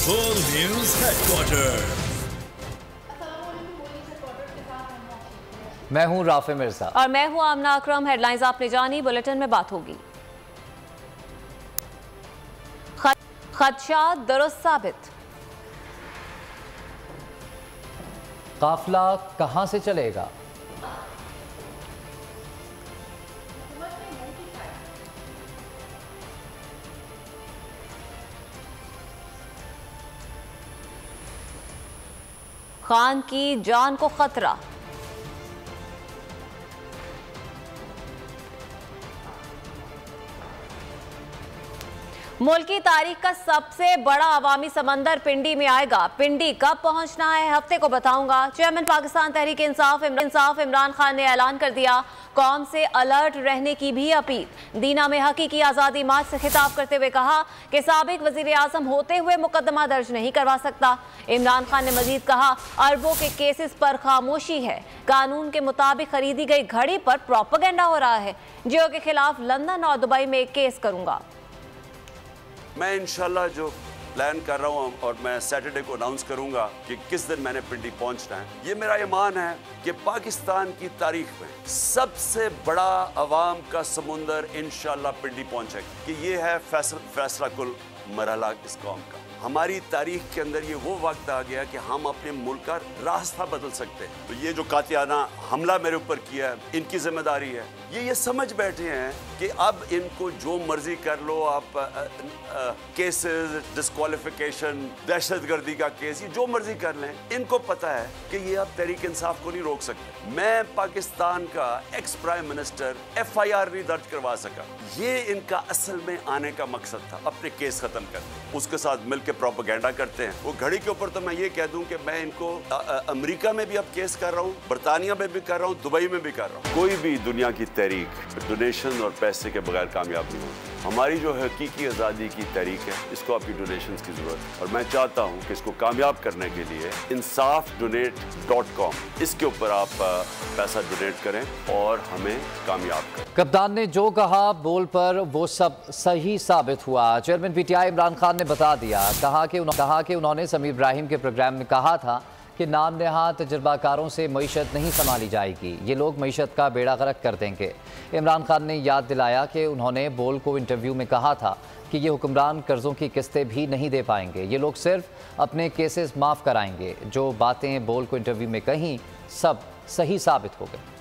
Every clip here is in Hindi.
Full News Headquarters। मैं हूं राफे मिर्जा और मैं हूं आमना अकरम। हेडलाइंस आपने जानी, बुलेटिन में बात होगी। खदशा दुरुस्त साबित। काफिला कहां से चलेगा? खान की जान को खतरा। मुल्क की तारीख का सबसे बड़ा अवामी समंदर पिंडी में आएगा। पिंडी कब पहुंचना है, हफ्ते को बताऊंगा। चेयरमैन पाकिस्तान तहरीक इंसाफ इमरान खान ने ऐलान कर दिया, कौम से अलर्ट रहने की भी अपील। दीना में हकीकी आज़ादी मार्च से खिताब करते हुए कहा कि साबिक वजीर आज़म होते हुए मुकदमा दर्ज नहीं करवा सकता। इमरान खान ने मजीद कहा, अरबों के केसेस पर खामोशी है। कानून के मुताबिक खरीदी गई घड़ी पर प्रोपेगेंडा हो रहा है। जियो के खिलाफ लंदन और दुबई में एक केस करूंगा। मैं इंशाल्लाह जो प्लान कर रहा हूँ और मैं सैटरडे को अनाउंस करूंगा कि किस दिन मैंने पिंडी पहुंचना है। ये मेरा ईमान है कि पाकिस्तान की तारीख में सबसे बड़ा अवाम का समुंदर इंशाल्लाह पिंडी पहुंचेगा। कि ये है फैसला कुल मरहला इस कौम का। हमारी तारीख के अंदर ये वो वक्त आ गया कि हम अपने मुल्क का रास्ता बदल सकते हैं। तो ये जो कातिलाना हमला मेरे ऊपर किया है, इनकी जिम्मेदारी है। ये समझ बैठे हैं कि अब इनको जो मर्जी कर लो आप, केसेस, डिस्क्वालिफिकेशन, दहशतगर्दी का केस, ये जो मर्जी कर लें। इनको पता है कि ये अब तहरीक इंसाफ को नहीं रोक सकते। मैं पाकिस्तान का एक्स प्राइम मिनिस्टर FIR नहीं दर्ज करवा सका। ये इनका असल में आने का मकसद था, अपने केस खत्म करना। उसके साथ मिलकर प्रोपेगेंडा करते हैं। वो घड़ी के ऊपर तो मैं ये कह दूं कि मैं इनको अमेरिका में भी अब केस कर रहा हूँ, बरतानिया में भी कर रहा हूँ, दुबई में भी कर रहा हूँ। कोई भी दुनिया की तहरीक डोनेशन और पैसे के बगैर कामयाब नहीं होती। हमारी जो हकीकी आज़ादी की तहरीक है, इसको आपकी डोनेशंस की ज़रूरत है और मैं चाहता हूँ कि इसको कामयाब करने के लिए insafdonate.com इसके ऊपर आप पैसा डोनेट करें और हमें कामयाब करें। कप्तान ने जो कहा बोल पर वो सब सही साबित हुआ। चेयरमैन PTI इमरान खान ने बता दिया, कहा कि उन्होंने समीर इब्राहिम के प्रोग्राम में कहा था कि नाम नहाद तजर्बाकारों से मईशत नहीं संभाली जाएगी, ये लोग मईशत का बेड़ा गर्क कर देंगे। इमरान खान ने याद दिलाया कि उन्होंने बोल को इंटरव्यू में कहा था कि ये हुक्मरान कर्ज़ों की किस्तें भी नहीं दे पाएंगे, ये लोग सिर्फ अपने केसेस माफ़ कराएंगे। जो बातें बोल को इंटरव्यू में कहीं सब सही साबित हो गई।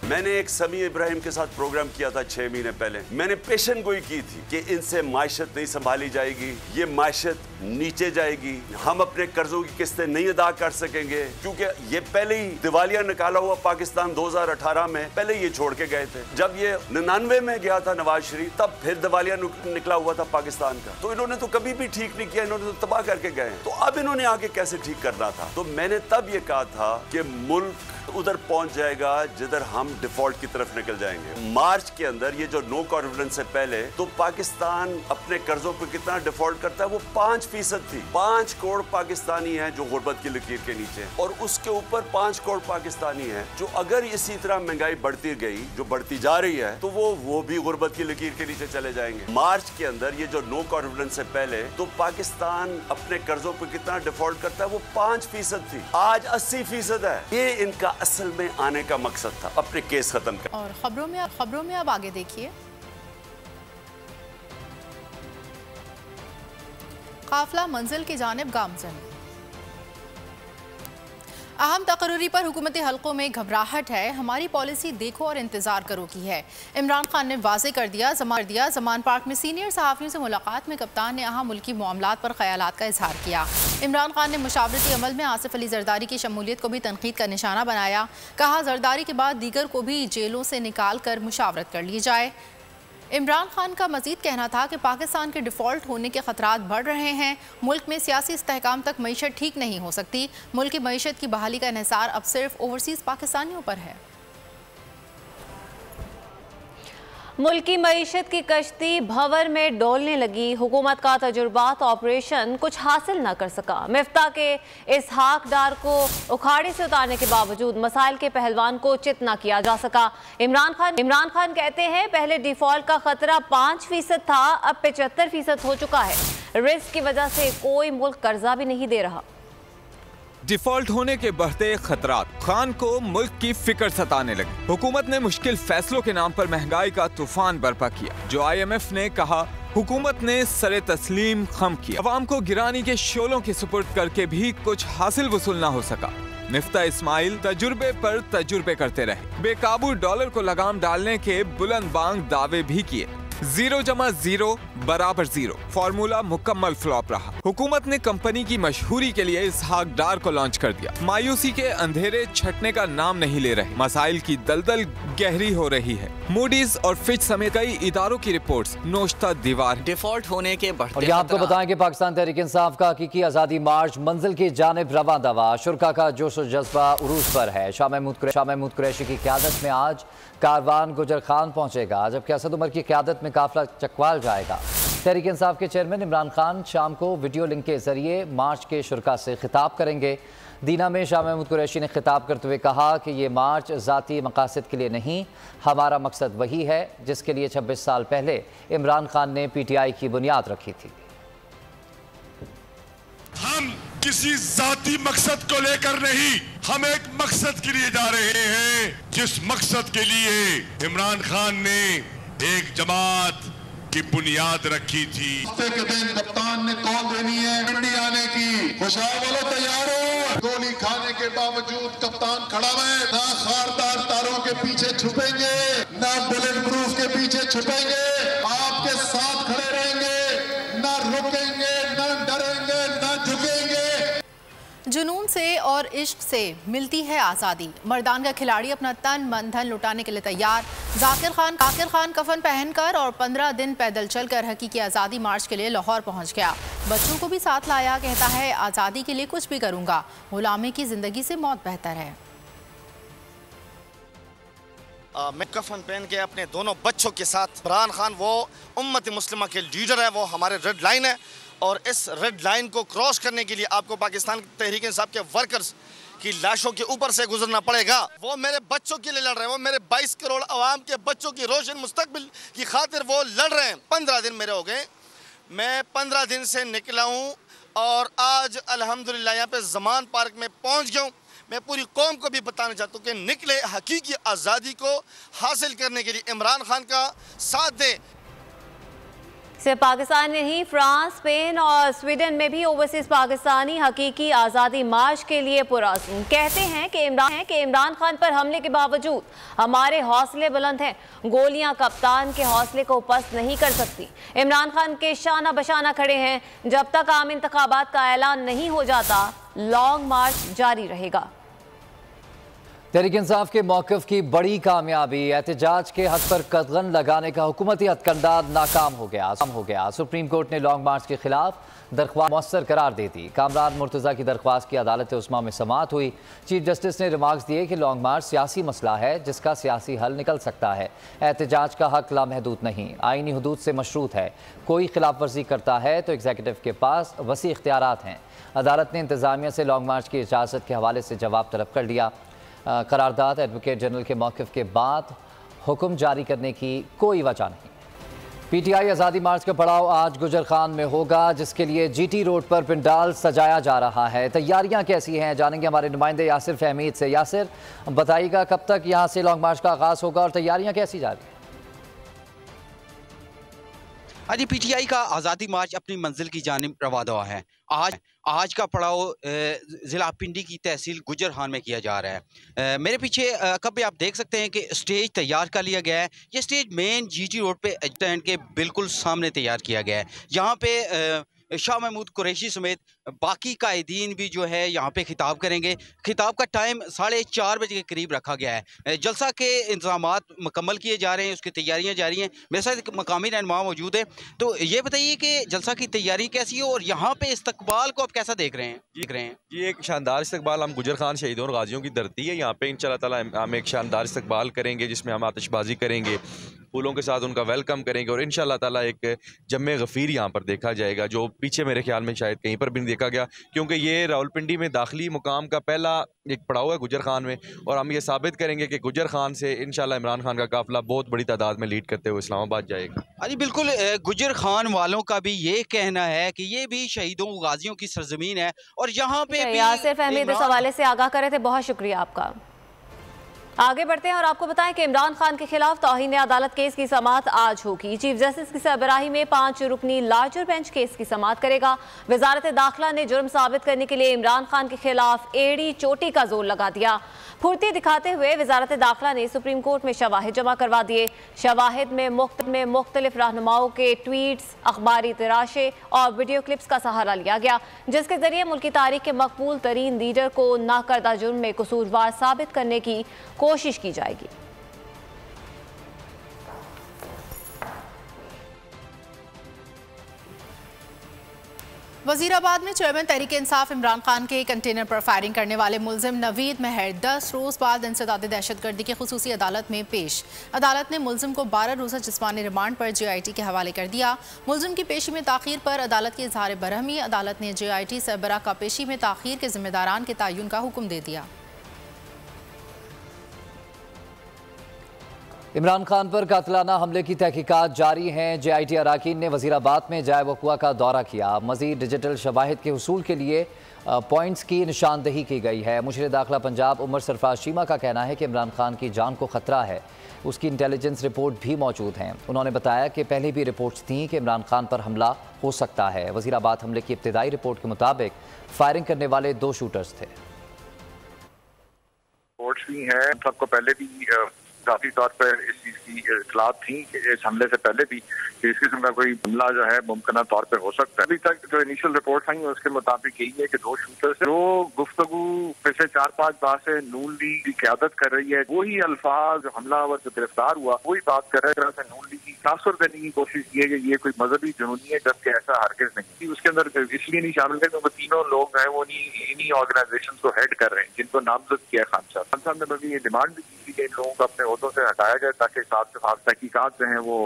मैंने एक समीर इब्राहिम के साथ प्रोग्राम किया था 6 महीने पहले। मैंने पेशन गोई की थी कि इनसे मायशत नहीं संभाली जाएगी, ये मायशत नीचे जाएगी, हम अपने कर्जों की किस्तें नहीं अदा कर सकेंगे। क्योंकि ये पहले ही दिवालिया निकाला हुआ पाकिस्तान 2018 में पहले ये छोड़ के गए थे। जब ये 99 में गया था नवाज शरीफ, तब फिर दिवालिया निकला हुआ था पाकिस्तान का। तो इन्होंने तो कभी भी ठीक नहीं किया, इन्होंने तो तबाह करके गए। तो अब इन्होंने आगे कैसे ठीक करना था। तो मैंने तब ये कहा था कि मुल्क उधर पहुंच जाएगा जिधर हम डिफॉल्ट की तरफ निकल जाएंगे। मार्च के अंदर ये जो नो कॉन्फिडेंस से पहले तो पाकिस्तान अपने कर्जों पर कितना डिफॉल्ट करता है, वो 5% थी। 5 करोड़ पाकिस्तानी हैं जो गुर्बत की लकीर के नीचे, और उसके ऊपर 5 करोड़ पाकिस्तानी हैं जो अगर इसी तरह महंगाई बढ़ती गई, जो बढ़ती जा रही है, तो वो भी गुर्बत की लकीर के नीचे चले जाएंगे। मार्च के अंदर ये जो नो कॉन्फिडेंस से पहले तो पाकिस्तान अपने कर्जों पर कितना डिफॉल्ट करता है, वो 5% थी, आज 80% है। ये इनका असल में आने का मकसद था, अपने केस खत्म कर। और खबरों में अब आगे देखिए। काफिला मंजिल की जानिब गामजन। अहम तकरीरी पर हुकूमती हलकों में घबराहट है। हमारी पॉलिसी देखो और इंतजार करो की है। इमरान खान ने वाजे कर दिया। जमान पार्क में सीनियर सहाफ़ियों से मुलाकात में कप्तान ने अहम मुल्की मामलात पर ख्यालात का इजहार किया। इमरान खान ने मुशावरती अमल में आसिफ अली जरदारी की शमूलियत को भी तनकीद का निशाना बनाया। कहा, जरदारी के बाद दीगर को भी जेलों से निकाल कर मुशावरत कर ली जाए। इमरान खान का मजीद कहना था कि पाकिस्तान के डिफ़ॉल्ट होने के खतरात बढ़ रहे हैं। मुल्क में सियासी इस्तेहकाम तक मईशत ठीक नहीं हो सकती। मुल्क की मईशत की बहाली का इन्हिसार अब सिर्फ ओवरसीज़ पाकिस्तानियों पर है। मुल्क की मईशत की कश्ती भंवर में डोलने लगी। हुकूमत का तजुर्बात ऑपरेशन कुछ हासिल न कर सका। मिफ्ता के इसहाक डार को उखाड़े से उतारने के बावजूद मसाइल के पहलवान को चित न किया जा सका। इमरान खान कहते हैं, पहले डिफॉल्ट का खतरा 5% था, अब 75% हो चुका है। रिस्क की वजह से कोई मुल्क कर्जा भी नहीं दे रहा। डिफॉल्ट होने के बढ़ते खतरात, खान को मुल्क की फिक्र सताने लगी। हुकूमत ने मुश्किल फैसलों के नाम पर महंगाई का तूफान बर्पा किया। जो IMF ने कहा, हुकूमत ने सरे तस्लीम खम किया। अवाम को गिरानी के शोलों के सुपुर्द करके भी कुछ हासिल वसूल ना हो सका। मिफ्ता इस्माइल तजुर्बे पर तजुर्बे करते रहे। बेकाबू डॉलर को लगाम डालने के बुलंद बांग दावे भी किए। 0 बराबर 0 फॉर्मूला मुकम्मल फ्लॉप रहा। हुकूमत ने कंपनी की मशहूरी के लिए इसहाक डार को लॉन्च कर दिया। मायूसी के अंधेरे छटने का नाम नहीं ले रहे। मसाइल की दलदल गहरी हो रही है। मूडीज और फिच समेत कई इदारों की रिपोर्ट्स नोश्ता दीवार। डिफॉल्ट होने के बढ़ते और आपको बताएं कि पाकिस्तान तहरीक इंसाफ का हकीकी आज़ादी मार्च मंजिल की जानिब रवां दवा। शुरका का जोश और जज्बा उरूज पर है। शाह महमूद कुरैशी की क़यादत में आज कारवान गुजर खान पहुंचेगा, जबकि असद उमर की क़यादत में काफिला चकवाल जाएगा। तहरीक इंसाफ के चेयरमैन इमरान खान शाम को वीडियो लिंक के जरिए मार्च के शुरका से खिताब करेंगे। दीना में शाह महमूद कुरैशी ने खिताब करते हुए कहा कि ये मार्च ज़ाती मकासद के लिए नहीं, हमारा मकसद वही है जिसके लिए 26 साल पहले इमरान खान ने PTI की बुनियाद रखी थी। हम किसी जाती मकसद को लेकर नहीं, हम एक मकसद के लिए जा रहे हैं, जिस मकसद के लिए इमरान खान ने एक जमात की बुनियाद रखी थी। हफ्ते के दिन कप्तान ने कॉल देनी है पिंडी आने की। खुशहाल वालों तैयार हो। गोली खाने के बावजूद कप्तान खड़ा है। ना खारदार तारों के पीछे छुपेंगे, ना बुलेट प्रूफ के पीछे छुपेंगे। आपके साथ खड़े रहेंगे, ना रुकेंगे, ना डरेंगे, ना झुकेंगे। जुनून से और इश्क से मिलती है आज़ादी। मर्दान का खिलाड़ी अपना तन मन धन लुटाने के लिए तैयार। जाकिर खान कफन पहनकर और 15 दिन पैदल चलकर हकीकी आज़ादी मार्च के लिए लाहौर पहुंच गया। बच्चों को भी साथ लाया। कहता है आज़ादी के लिए कुछ भी करूंगा, गुलामी की जिंदगी से मौत बेहतर है। मैं कफन पहन के अपने दोनों बच्चों के साथ। इमरान खान वो उम्मत मुस्लिमा के लीडर है, वो हमारे रेड लाइन है, और इस रेड लाइन को क्रॉस करने के लिए आपको पाकिस्तान तहरीक इंसाफ के वर्कर्स की लाशों के ऊपर से गुजरना पड़ेगा। वो मेरे बच्चों के लिए लड़ रहे हैं, वो मेरे 22 करोड़ अवाम के बच्चों की रोशन मुस्तकबिल की खातिर वो लड़ रहे हैं। 15 दिन मेरे हो गए, मैं 15 दिन से निकला हूँ और आज अल्हम्दुलिल्लाह यहाँ पे ज़मान पार्क में पहुँच गया हूँ। मैं पूरी कौम को भी बताना चाहता हूँ कि निकले हकीकी आज़ादी को हासिल करने के लिए, इमरान खान का साथ दें। सिर्फ पाकिस्तान नहीं, फ्रांस, स्पेन और स्वीडन में भी ओवरसीज पाकिस्तानी हकीकी आज़ादी मार्च के लिए पुरअज़्म। कहते हैं कि इमरान खान पर हमले के बावजूद हमारे हौसले बुलंद हैं। गोलियां कप्तान के हौसले को पस्त नहीं कर सकती। इमरान खान के शाना बशाना खड़े हैं। जब तक आम इंतखाबात का ऐलान नहीं हो जाता, लॉन्ग मार्च जारी रहेगा। तहरीक इंसाफ के मौक़िफ़ की बड़ी कामयाबी। एहतजाज के हक पर कदगन लगाने का हुकूमती हथकंडा नाकाम हो गया। सुप्रीम कोर्ट ने लॉन्ग मार्च के खिलाफ दरख्वास्त मौसर करार दे दी। कामरान मुर्तज़ा की दरख्वास्त की अदालत उस्मा में समाअत हुई। चीफ जस्टिस ने रिमार्क्स दिए कि लॉन्ग मार्च सियासी मसला है जिसका सियासी हल निकल सकता है। एहतजाज का हक लामहदूद नहीं, आईनी हदूद से मशरूत है। कोई खिलाफ वर्जी करता है तो एग्जीक्यूटिव के पास वसी इख्तियारात हैं। अदालत ने इंतज़ामिया से लॉन्ग मार्च की इजाज़त के हवाले से जवाब तलब कर लिया। करारदाद एडवोकेट जनरल के मौक़िफ़ के बाद हुक्म जारी करने की कोई वजह नहीं। PTI आज़ादी मार्च का पड़ाव आज गुजर खान में होगा, जिसके लिए GT रोड पर पंडाल सजाया जा रहा है। तैयारियां कैसी हैं, जानेंगे हमारे नुमाइंदे यासिर फहमीद से। यासिर, बताइएगा कब तक यहाँ से लॉन्ग मार्च का आगाज़ होगा और तैयारियां कैसी जा रही हैं? हाँ जी, PTI का आज़ादी मार्च अपनी मंजिल की जानिब रवा दवा है। आज का पड़ाव ज़िला पिंडी की तहसील गुजर खान में किया जा रहा है। मेरे पीछे कब आप देख सकते हैं कि स्टेज तैयार कर लिया गया है। ये स्टेज मेन GT रोड पे स्टैंड के बिल्कुल सामने तैयार किया गया है। यहाँ पे शाह महमूद कुरैशी समेत बाकी कायदीन भी जो है यहाँ पे खिताब करेंगे। खिताब का टाइम 4:30 बजे के करीब रखा गया है। जलसा के इंतजामात मुकम्मल किए जा रहे हैं, उसकी तैयारियाँ जारी हैं। मेरे साथ एक मकामी रहनुमा मौजूद है, तो ये बताइए कि जलसा की तैयारी कैसी है और यहाँ पे इस्तकबाल को आप कैसा देख रहे हैं? ये एक शानदार इस्तकबाल, हम गुजर खान शहीदों और गाजियों की धरती है, यहाँ पे इंशाअल्लाह ताला हम एक शानदार इस्तकबाल करेंगे जिसमें हम आतिशबाजी करेंगे, फूलों के साथ उनका वेलकम करेंगे और इंशाल्लाह ताला एक जम्मे गफ़ीर यहाँ पर देखा जाएगा, जो पीछे मेरे ख्याल में शायद कहीं पर भी नहीं देखा गया, क्योंकि ये रावलपिंडी में दाखिली मुकाम का पहला एक पड़ाव है गुजर खान में, और हम ये साबित करेंगे कि गुजर खान से इंशाल्लाह इमरान खान का काफिला बहुत बड़ी तादाद में लीड करते हुए इस्लामाबाद जाएगा। अजी बिल्कुल, गुजर खान वालों का भी ये कहना है कि ये भी शहीदों गाजियों की सरजमीन है और यहाँ पे यासिर फहमीद इस हवाले से आगाह करे थे, बहुत शुक्रिया आपका। आगे बढ़ते हैं और आपको बताएं कि इमरान खान के खिलाफ तौहीन अदालत केस की समाअत आज होगी। चीफ जस्टिस की सरबराही में 5 रुकनी लार्जर बेंच केस की समाअत करेगा। वजारत दाखिला ने जुर्म साबित करने के लिए इमरान खान के खिलाफ एड़ी चोटी का जोर लगा दिया। फुर्ती दिखाते हुए वजारत दाखिला ने सुप्रीम कोर्ट में शवाहिद जमा करवा दिए। शवाहिद में मुख्तलिफ रहनुमाओं के ट्वीट्स, अखबारी तराशे और वीडियो क्लिप्स का सहारा लिया गया, जिसके जरिए मुल्की तारीख के मकबूल तरीन लीडर को नाकर्दा जुर्म में कसूरवार साबित करने की कोशिश की जाएगी। वजीराबाद में चेयरमैन तहरीक इंसाफ इमरान खान के कंटेनर पर फायरिंग करने वाले मुलजिम नवीद महर 10 रोज बाद इंसदाद दहशतगर्दी की खुसूसी अदालत में पेश। अदालत ने मुलजिम को 12 रोज़ा जिस्मानी रिमांड पर JIT के हवाले कर दिया। मुलजिम की पेशी में ताखीर पर अदालत के इजहार बरहमी, अदालत ने JIT सरबराह का पेशी में ताखीर के जिम्मेदारान के तयन का हुक्म दे दिया। इमरान खान पर कातिलाना हमले की तहकीकात जारी हैं। JIT अरकान ने वजीराबाद में जाए वक़ुआ का दौरा किया। मज़ीद डिजिटल शवाहिद के हुसूल के लिए पॉइंट्स की निशानदही की गई है। मुशीर दाखिला पंजाब उमर सरफराज चीमा का कहना है कि इमरान खान की जान को ख़तरा है। उसकी इंटेलिजेंस रिपोर्ट भी मौजूद हैं। उन्होंने बताया कि पहले भी रिपोर्ट्स थीं कि इमरान खान पर हमला हो सकता है। वजीराबाद हमले की इब्तिदाई रिपोर्ट के मुताबिक फायरिंग करने वाले 2 शूटर्स थे। रिपोर्ट्स भी हैं, सबको पहले भी जाती तौर पर इस चीज की इतलात थी कि इस हमले से पहले भी कि इस किस्म का कोई हमला जो है मुमकिन तौर पर हो सकता है। अभी तक जो इनिशियल रिपोर्ट आई उसके मुताबिक यही है कि 2 शूटर्स जो गुफ्तगू पिछले 4-5 बार से नून लीग की क्यादत कर रही है, वही अल्फाज जो हमलावर जो गिरफ्तार हुआ वही बात कर रहे हैं। नून लीग की तासुर देने की कोशिश की है कि ये कोई मजहबी जुनूनी है, जबकि ऐसा हरगिज नहीं। उसके अंदर इसलिए नहीं शामिल है क्योंकि तीनों लोग हैं वो इन्हीं ऑर्गेनाइजेशन को हेड कर रहे हैं जिनको नामजद किया खान साहब ने। बल्कि ये डिमांड भी की थी कि इन लोगों को अपने ओहदों से हटाया जाए ताकि साथ तहकीकात जो हैं वो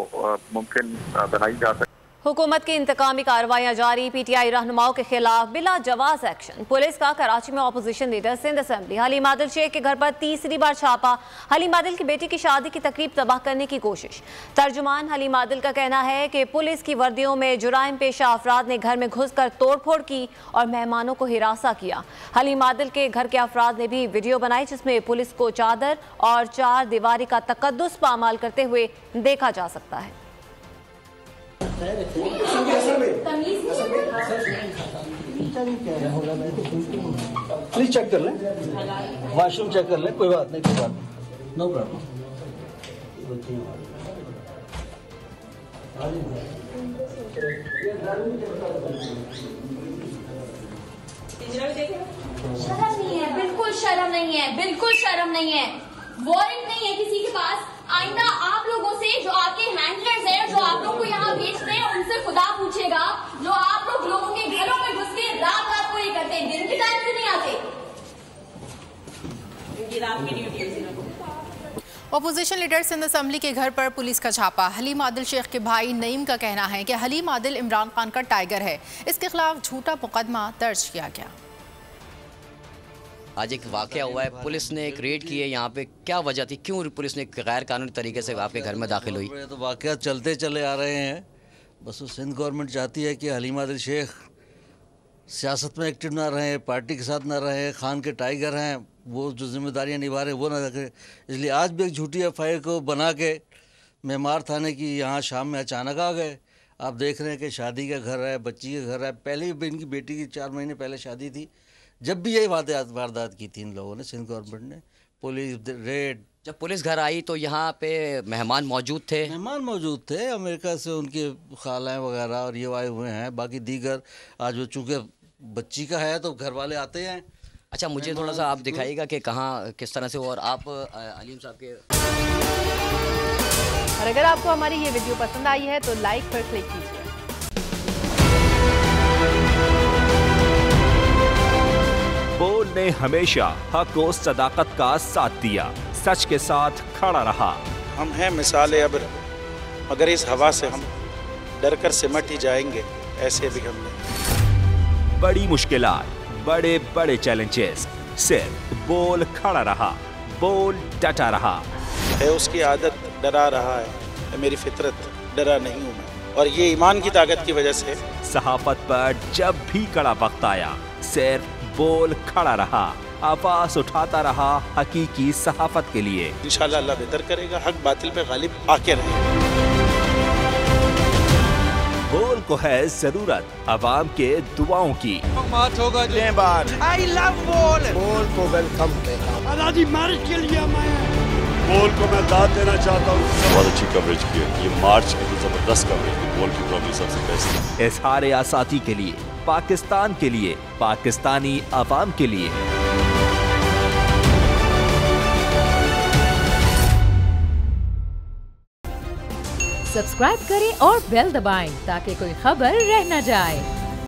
मुमकिन बनाई जा सके। हुकूमत की इंतकामी कार्रवाइयां जारी। PTI रहनुमाओं के खिलाफ बिला जवाज एक्शन। पुलिस का कराची में opposition leader Sindh assembly Haleem Adil Sheikh के घर पर तीसरी बार छापा। हलीम आदिल की बेटी की शादी की तकरीब तबाह करने की कोशिश। तर्जुमान हलीम आदिल का कहना है कि पुलिस की वर्दियों में जुराइम पेशा अफराद ने घर में घुसकर तोड़फोड़ की और मेहमानों को हिरासा किया। हलीम आदिल के घर के अफराद ने भी वीडियो बनाई जिसमें पुलिस को चादर और 4 दीवारी का तकद्दुस पामाल करते हुए देखा जा सकता है। प्लीज चेक कर लें, वॉशरूम चेक कर लें, कोई बात नहीं, नो प्रॉब्लम। शर्म नहीं है, बिल्कुल शर्म नहीं है, बिल्कुल शर्म नहीं है। वारंट नहीं है किसी के पास। आइंदा आप लोगों से जो आपके हैंडलर्स हैं, जो आप लोग को यहाँ बेचते हैं, उनसे खुदा पूछेगा जो आप लोग लोगों के घरों में घुस के रात रात को ये करते हैं, दिन के टाइम से नहीं आते। अपोजिशन लीडर सिंध असेंबली के घर पर पुलिस का छापा। हलीम आदिल शेख के भाई नईम का कहना है कि हलीम आदिल इमरान खान का टाइगर है। इसके खिलाफ झूठा मुकदमा दर्ज किया गया। आज एक वाक़या हुआ है, पुलिस ने एक रेड की है यहाँ पे, क्या वजह थी, क्यों पुलिस ने गैर कानूनी तरीके से आपके घर में दाखिल हुई? तो वाक़या चलते चले आ रहे हैं, बस वो सिंध गवर्नमेंट चाहती है कि हलीम आदिल शेख सियासत में एक्टिव ना रहे, पार्टी के साथ ना रहे, खान के टाइगर हैं, वो जो जिम्मेदारियाँ निभा रहे वो ना रखें। इसलिए आज भी एक झूठी FIR को बना के मेमार थाने की यहाँ शाम में अचानक आ गए। आप देख रहे हैं कि शादी का घर है, बच्ची का घर है। पहले भी इनकी बेटी की 4 महीने पहले शादी थी, जब भी यही वारदात की थी इन लोगों ने, सिंध गवर्नमेंट ने। पुलिस रेड, जब पुलिस घर आई तो यहाँ पे मेहमान मौजूद थे? मेहमान मौजूद थे, अमेरिका से उनके खालाएँ वगैरह और ये आए हुए हैं। बाकी दीगर आज वो चूँकि बच्ची का है तो घर वाले आते हैं। अच्छा, मुझे थोड़ा सा आप दिखाइएगा कि कहाँ किस तरह से हो। और आप अलीम साहब के, और अगर आपको हमारी ये वीडियो पसंद आई है तो लाइक पर क्लिक कीजिए। बोल ने हमेशा हक और सदाकत का साथ दिया, सच के साथ खड़ा रहा। हम हैं मिसाल अब्र, मगर इस हवा से हम डर कर सिमट ही जाएंगे, ऐसे भी हम नहीं। बड़ी मुश्किलात, बड़े बड़े चैलेंजेस, सिर्फ बोल खड़ा रहा, बोल डटा रहा। है उसकी आदत डरा रहा है, मेरी फितरत डरा नहीं हूँ मैं, और ये ईमान की ताकत की वजह से। सहाफत पर जब भी कड़ा वक्त आया, सिर्फ बोल खड़ा रहा, आवाज उठाता रहा हकीकी सहाफत के लिए। इंशाल्लाह अल्लाह बेहतर करेगा, हक बातिल पे गालिब आके रहे। बोल को है जरूरत अवाम के दुआओं की। होगा आई लव बोल। बोल को वेलकम करेगा। आजादी मार्च के लिए मैं बोल को मैं दाद देना चाहता हूँ। बहुत अच्छी कवरेज की है, ये मार्च की तो जबरदस्त कवरेज की, बोल की प्रॉब्लम सबसे बेस्ट। इजहार आसाती के लिए, पाकिस्तान के लिए, पाकिस्तानी अवाम के लिए। सब्सक्राइब करें और बेल दबाएं ताकि कोई खबर रह न जाए।